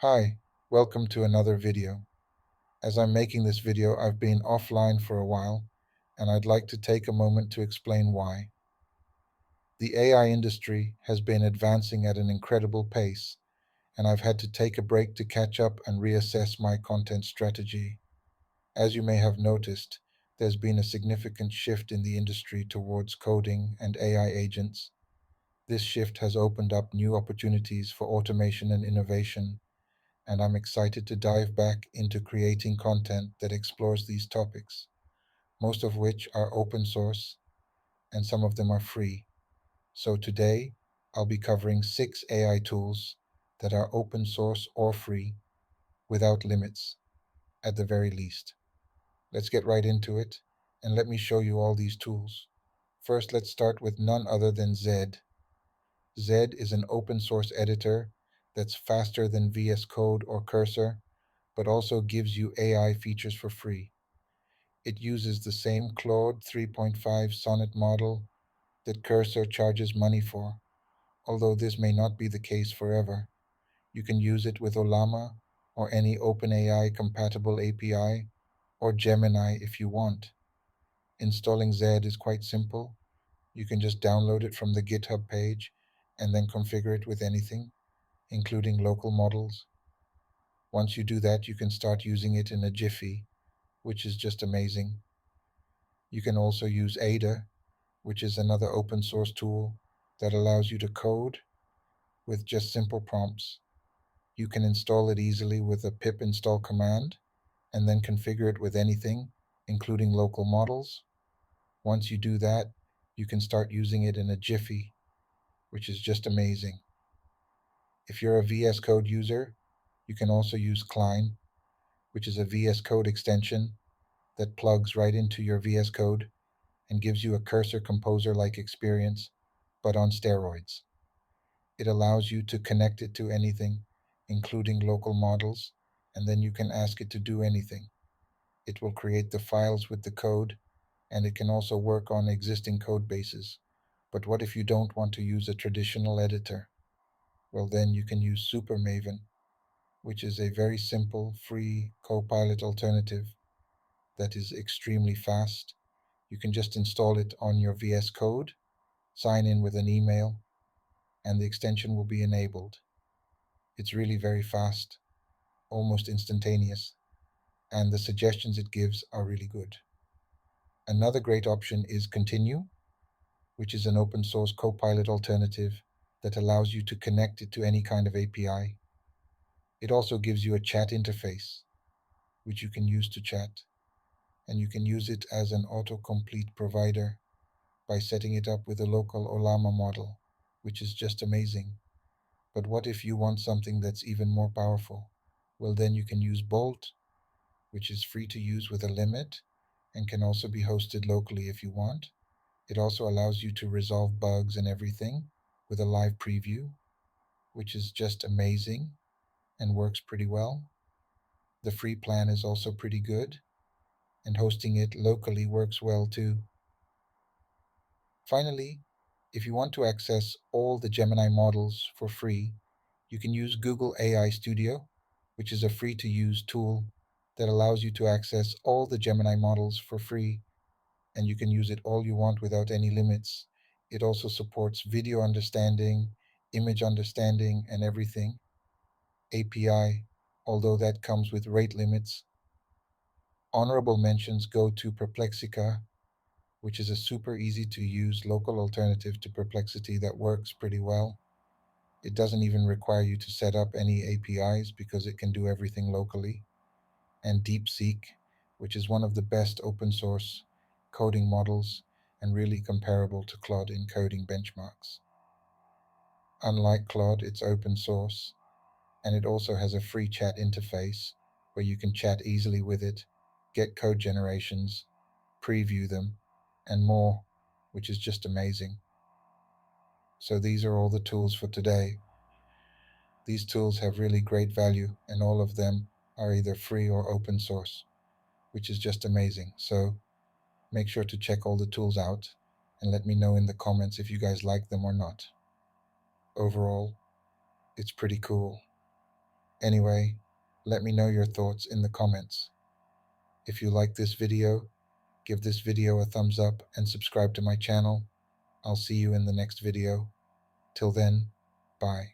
Hi, welcome to another video. As I'm making this video, I've been offline for a while, and I'd like to take a moment to explain why. The AI industry has been advancing at an incredible pace, and I've had to take a break to catch up and reassess my content strategy. As you may have noticed, there's been a significant shift in the industry towards coding and AI agents. This shift has opened up new opportunities for automation and innovation, and I'm excited to dive back into creating content that explores these topics, most of which are open source and some of them are free. So today, I'll be covering 6 AI tools that are open source or free without limits, at the very least. Let's get right into it, and let me show you all these tools. First, let's start with none other than Zed. Zed is an open source editor that's faster than VS Code or Cursor, but also gives you AI features for free. It uses the same Claude 3.5 Sonnet model that Cursor charges money for, although this may not be the case forever. You can use it with Ollama or any OpenAI compatible API, or Gemini if you want. Installing Zed is quite simple. You can just download it from the GitHub page and then configure it with anything, including local models. Once you do that, you can start using it in a jiffy, which is just amazing. You can also use Ada, which is another open source tool that allows you to code with just simple prompts. You can install it easily with a pip install command and then configure it with anything, including local models. Once you do that, you can start using it in a jiffy, which is just amazing. If you're a VS Code user, you can also use Cline, which is a VS Code extension that plugs right into your VS Code and gives you a Cursor Composer-like experience, but on steroids. It allows you to connect it to anything, including local models, and then you can ask it to do anything. It will create the files with the code, and it can also work on existing code bases. But what if you don't want to use a traditional editor? Well, then you can use SuperMaven, which is a very simple, free Copilot alternative that is extremely fast. You can just install it on your VS Code, sign in with an email, and the extension will be enabled. It's really very fast, almost instantaneous, and the suggestions it gives are really good. Another great option is Continue, which is an open source Copilot alternative that allows you to connect it to any kind of API. It also gives you a chat interface, which you can use to chat, and you can use it as an autocomplete provider by setting it up with a local Ollama model, which is just amazing. But what if you want something that's even more powerful? Well, then you can use Bolt, which is free to use with a limit and can also be hosted locally if you want. It also allows you to resolve bugs and everything with a live preview, which is just amazing and works pretty well. The free plan is also pretty good, and hosting it locally works well too. Finally, if you want to access all the Gemini models for free, you can use Google AI Studio, which is a free to use tool that allows you to access all the Gemini models for free, and you can use it all you want without any limits. It also supports video understanding, image understanding, and everything. API, although that comes with rate limits. Honorable mentions go to Perplexica, which is a super easy to use local alternative to Perplexity that works pretty well. It doesn't even require you to set up any APIs because it can do everything locally. And DeepSeek, which is one of the best open source coding models and really comparable to Claude in coding benchmarks. Unlike Claude, it's open source, and it also has a free chat interface where you can chat easily with it, get code generations, preview them, and more, which is just amazing. So these are all the tools for today. These tools have really great value, and all of them are either free or open source, which is just amazing. So make sure to check all the tools out and let me know in the comments if you guys like them or not. Overall, it's pretty cool. Anyway, let me know your thoughts in the comments. If you like this video, give this video a thumbs up and subscribe to my channel. I'll see you in the next video. Till then, bye.